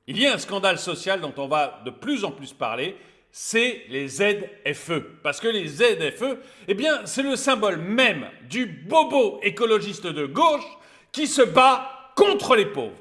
Il y a un scandale social dont on va de plus en plus parler, c'est les ZFE. Parce que les ZFE, eh bien, c'est le symbole même du bobo écologiste de gauche qui se bat contre les pauvres.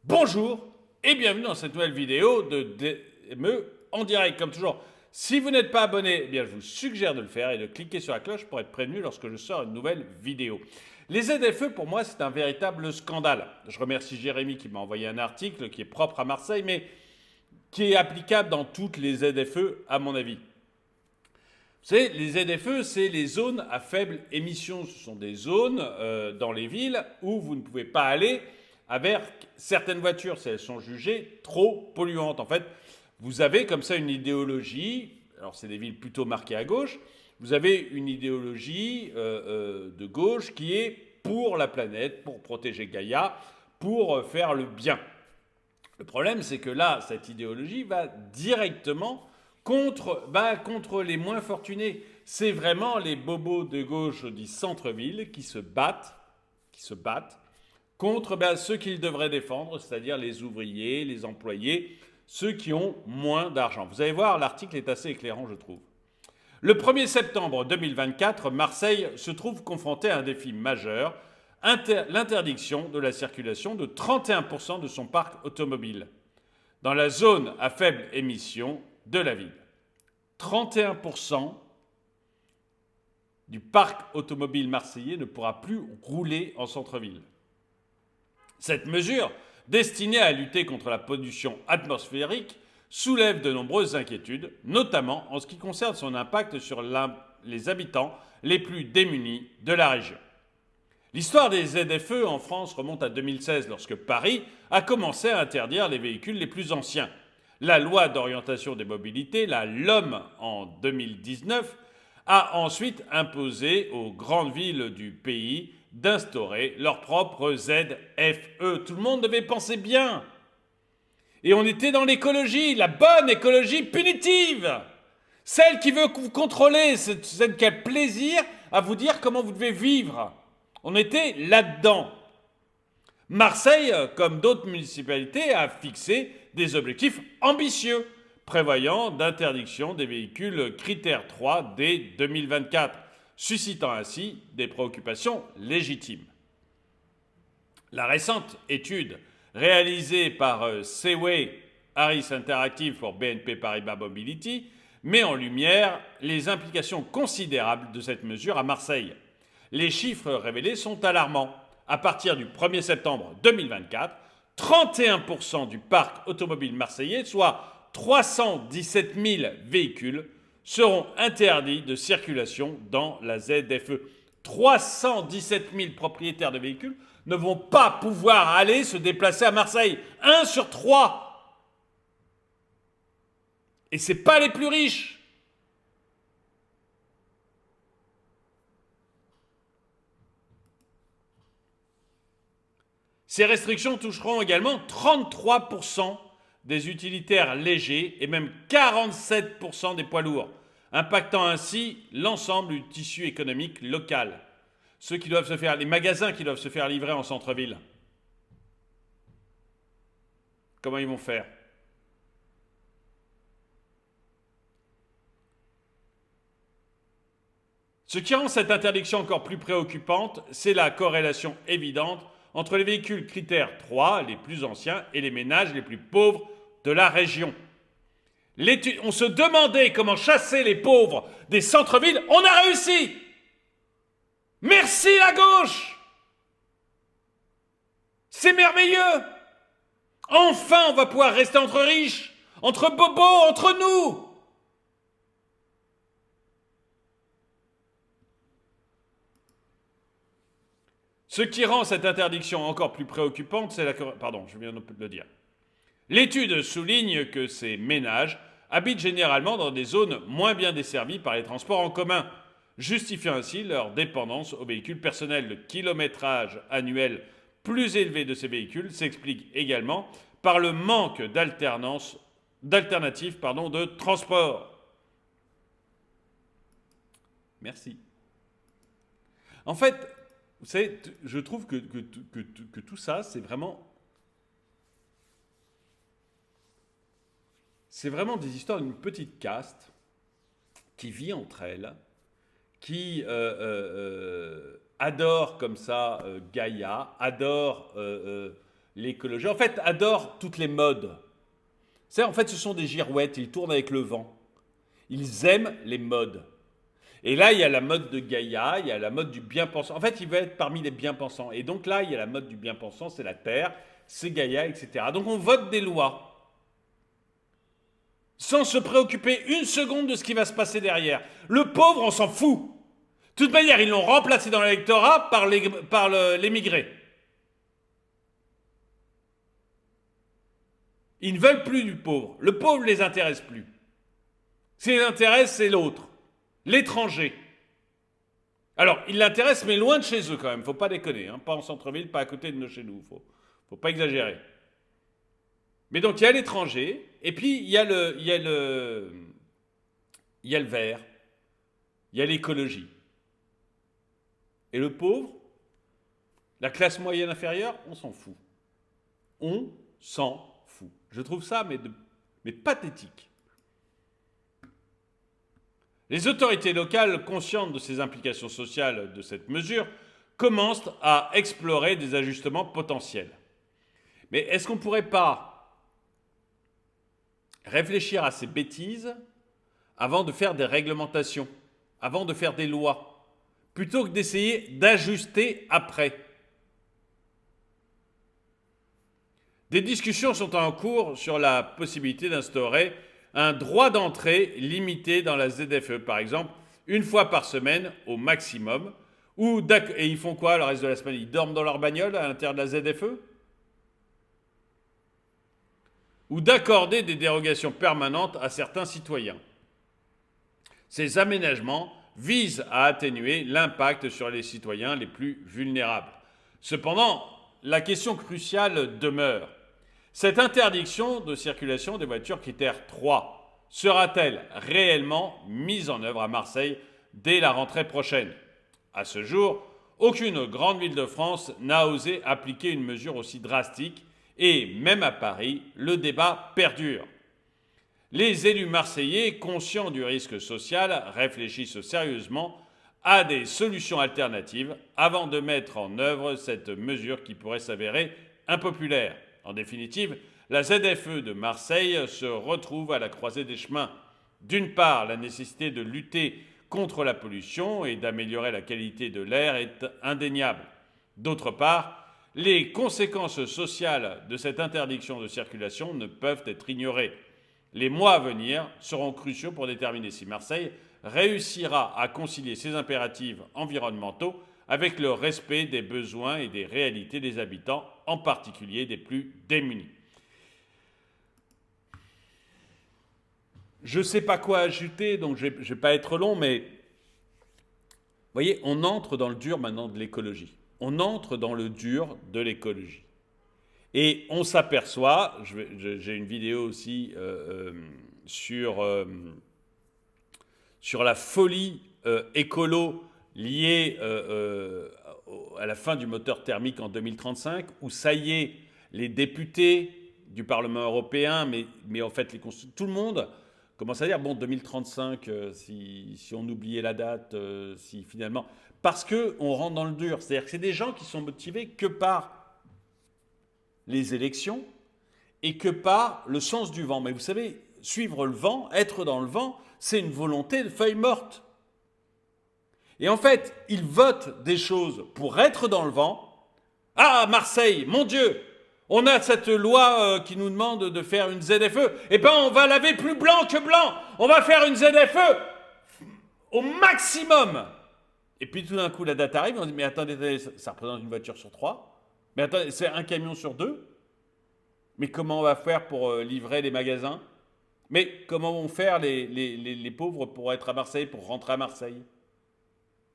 Bonjour et bienvenue dans cette nouvelle vidéo de DME en direct. Comme toujours, si vous n'êtes pas abonné, eh bien, je vous suggère de le faire et de cliquer sur la cloche pour être prévenu lorsque je sors une nouvelle vidéo. Les ZFE, pour moi, c'est un véritable scandale. Je remercie Jérémy qui m'a envoyé un article qui est propre à Marseille, mais qui est applicable dans toutes les ZFE, à mon avis. Vous savez, les ZFE, c'est les zones à faible émission. Ce sont des zones dans les villes où vous ne pouvez pas aller avec certaines voitures si elles sont jugées trop polluantes. En fait, vous avez comme ça une idéologie, alors c'est des villes plutôt marquées à gauche, vous avez une idéologie de gauche qui est pour la planète, pour protéger Gaïa, pour faire le bien. Le problème, c'est que là, cette idéologie va directement contre les moins fortunés. C'est vraiment les bobos de gauche du centre-ville qui se battent contre ceux qu'ils devraient défendre, c'est-à-dire les ouvriers, les employés, ceux qui ont moins d'argent. Vous allez voir, l'article est assez éclairant, je trouve. Le 1er septembre 2024, Marseille se trouve confronté à un défi majeur, l'interdiction de la circulation de 31% de son parc automobile dans la zone à faible émission de la ville. 31% du parc automobile marseillais ne pourra plus rouler en centre-ville. Cette mesure, destinée à lutter contre la pollution atmosphérique, soulève de nombreuses inquiétudes, notamment en ce qui concerne son impact sur les habitants les plus démunis de la région. L'histoire des ZFE en France remonte à 2016 lorsque Paris a commencé à interdire les véhicules les plus anciens. La loi d'orientation des mobilités, la LOM en 2019, a ensuite imposé aux grandes villes du pays d'instaurer leurs propres ZFE. Tout le monde devait penser bien. Et on était dans l'écologie, la bonne écologie punitive. Celle qui veut vous contrôler, celle qui a plaisir à vous dire comment vous devez vivre. On était là-dedans. Marseille, comme d'autres municipalités, a fixé des objectifs ambitieux, prévoyant d'interdiction des véhicules critère 3 dès 2024, suscitant ainsi des préoccupations légitimes. La récente étude réalisée par Seaway Harris Interactive pour BNP Paribas Mobility met en lumière les implications considérables de cette mesure à Marseille. Les chiffres révélés sont alarmants. À partir du 1er septembre 2024, 31% du parc automobile marseillais, soit 317 000 véhicules, seront interdits de circulation dans la ZFE. 317 000 propriétaires de véhicules ne vont pas pouvoir aller se déplacer à Marseille. 1 sur 3. Et ce n'est pas les plus riches. Ces restrictions toucheront également 33% des utilitaires légers et même 47% des poids lourds, impactant ainsi l'ensemble du tissu économique local. Les magasins qui doivent se faire livrer en centre-ville. Comment ils vont faire ? Ce qui rend cette interdiction encore plus préoccupante, c'est la corrélation évidente entre les véhicules critères 3, les plus anciens, et les ménages les plus pauvres de la région. On se demandait comment chasser les pauvres des centres-villes. On a réussi! Merci la gauche! C'est merveilleux! Enfin, on va pouvoir rester entre riches, entre bobos, entre nous! Ce qui rend cette interdiction encore plus préoccupante, c'est la... Pardon, je viens de le dire. L'étude souligne que ces ménages habitent généralement dans des zones moins bien desservies par les transports en commun, justifiant ainsi leur dépendance aux véhicules personnels. Le kilométrage annuel plus élevé de ces véhicules s'explique également par le manque d'alternatives de transport. Merci. En fait, vous savez, je trouve que tout ça, c'est vraiment c'est vraiment des histoires d'une petite caste qui vit entre elles, qui adore comme ça Gaïa, adore l'écologie, en fait adore toutes les modes. En fait, ce sont des girouettes, ils tournent avec le vent. Ils aiment les modes. Et là, il y a la mode de Gaïa, il y a la mode du bien-pensant. En fait, il veut être parmi les bien-pensants. Et donc là, il y a la mode du bien-pensant, c'est la Terre, c'est Gaïa, etc. Donc on vote des lois sans se préoccuper une seconde de ce qui va se passer derrière. Le pauvre, on s'en fout. De toute manière, ils l'ont remplacé dans l'électorat par l'émigré. Ils ne veulent plus du pauvre. Le pauvre ne les intéresse plus. Ce qui les intéresse, c'est l'autre, l'étranger. Alors, il l'intéresse, mais loin de chez eux quand même. Faut pas déconner. Hein. Pas en centre-ville, pas à côté de chez nous. Faut pas exagérer. Mais donc, il y a l'étranger, et puis il y a le vert, il y a l'écologie. Et le pauvre, la classe moyenne inférieure, on s'en fout. On s'en fout. Je trouve ça mais pathétique. Les autorités locales, conscientes de ces implications sociales de cette mesure, commencent à explorer des ajustements potentiels. Mais est-ce qu'on ne pourrait pas réfléchir à ces bêtises avant de faire des réglementations, avant de faire des lois, plutôt que d'essayer d'ajuster après? Des discussions sont en cours sur la possibilité d'instaurer un droit d'entrée limité dans la ZFE, par exemple, une fois par semaine au maximum. Et ils font quoi le reste de la semaine? Ils dorment dans leur bagnole à l'intérieur de la ZFE? Ou d'accorder des dérogations permanentes à certains citoyens. Ces aménagements visent à atténuer l'impact sur les citoyens les plus vulnérables. Cependant, la question cruciale demeure. Cette interdiction de circulation des voitures critère 3 sera-t-elle réellement mise en œuvre à Marseille dès la rentrée prochaine? À ce jour, aucune grande ville de France n'a osé appliquer une mesure aussi drastique et même à Paris, le débat perdure. Les élus marseillais, conscients du risque social, réfléchissent sérieusement à des solutions alternatives avant de mettre en œuvre cette mesure qui pourrait s'avérer impopulaire. En définitive, la ZFE de Marseille se retrouve à la croisée des chemins. D'une part, la nécessité de lutter contre la pollution et d'améliorer la qualité de l'air est indéniable. D'autre part, les conséquences sociales de cette interdiction de circulation ne peuvent être ignorées. Les mois à venir seront cruciaux pour déterminer si Marseille réussira à concilier ses impératifs environnementaux avec le respect des besoins et des réalités des habitants, en particulier des plus démunis. Je ne sais pas quoi ajouter, donc je ne vais pas être long, mais vous voyez, on entre dans le dur maintenant de l'écologie. On entre dans le dur de l'écologie. Et on s'aperçoit, j'ai une vidéo aussi sur la folie écolo liée à la fin du moteur thermique en 2035, où ça y est, les députés du Parlement européen, mais en fait tout le monde commence à dire, bon, 2035, si on oubliait la date, si finalement... Parce qu'on rentre dans le dur. C'est-à-dire que c'est des gens qui sont motivés que par les élections et que par le sens du vent. Mais vous savez, suivre le vent, être dans le vent, c'est une volonté de feuille morte. Et en fait, ils votent des choses pour être dans le vent. Ah, Marseille, mon Dieu, on a cette loi qui nous demande de faire une ZFE. Eh bien, on va laver plus blanc que blanc. On va faire une ZFE au maximum. Et puis tout d'un coup, la date arrive, on dit, mais attendez, ça représente une voiture sur 3. Mais attendez, c'est un camion sur 2. Mais comment on va faire pour livrer les magasins? Mais comment vont faire les pauvres pour être à Marseille, pour rentrer à Marseille?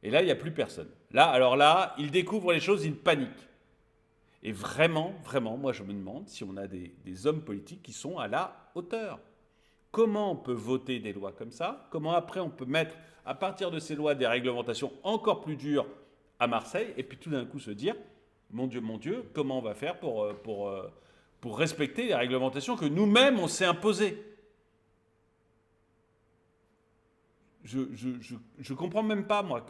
Et là, il n'y a plus personne. Alors là, ils découvrent les choses, ils paniquent. Et vraiment, moi je me demande si on a des hommes politiques qui sont à la hauteur. Comment on peut voter des lois comme ça? Comment après on peut mettre, à partir de ces lois, des réglementations encore plus dures à Marseille, et puis tout d'un coup se dire, mon Dieu, comment on va faire pour respecter les réglementations que nous-mêmes on s'est imposées? je comprends même pas, moi,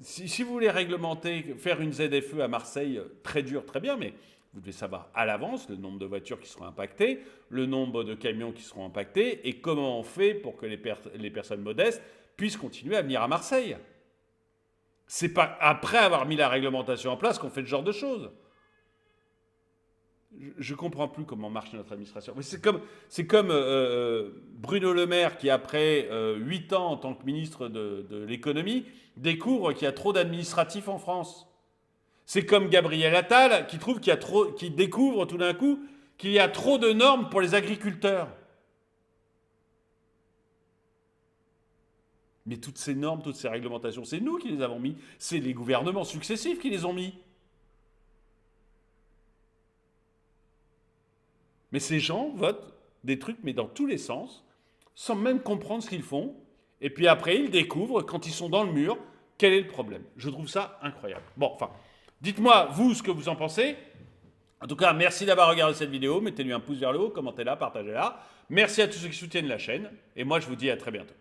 si vous voulez réglementer, faire une ZFE à Marseille, très dur, très bien, mais vous devez savoir à l'avance le nombre de voitures qui seront impactées, le nombre de camions qui seront impactés, et comment on fait pour que les personnes modestes puissent continuer à venir à Marseille. C'est pas après avoir mis la réglementation en place qu'on fait ce genre de choses. Je ne comprends plus comment marche notre administration. C'est comme Bruno Le Maire qui, après 8 ans en tant que ministre de l'économie, découvre qu'il y a trop d'administratifs en France. C'est comme Gabriel Attal qui découvre tout d'un coup qu'il y a trop de normes pour les agriculteurs. Mais toutes ces normes, toutes ces réglementations, c'est nous qui les avons mis. C'est les gouvernements successifs qui les ont mis. Mais ces gens votent des trucs, mais dans tous les sens, sans même comprendre ce qu'ils font. Et puis après, ils découvrent, quand ils sont dans le mur, quel est le problème. Je trouve ça incroyable. Bon, enfin, dites-moi, vous, ce que vous en pensez. En tout cas, merci d'avoir regardé cette vidéo. Mettez-lui un pouce vers le haut, commentez-la, partagez-la. Merci à tous ceux qui soutiennent la chaîne. Et moi, je vous dis à très bientôt.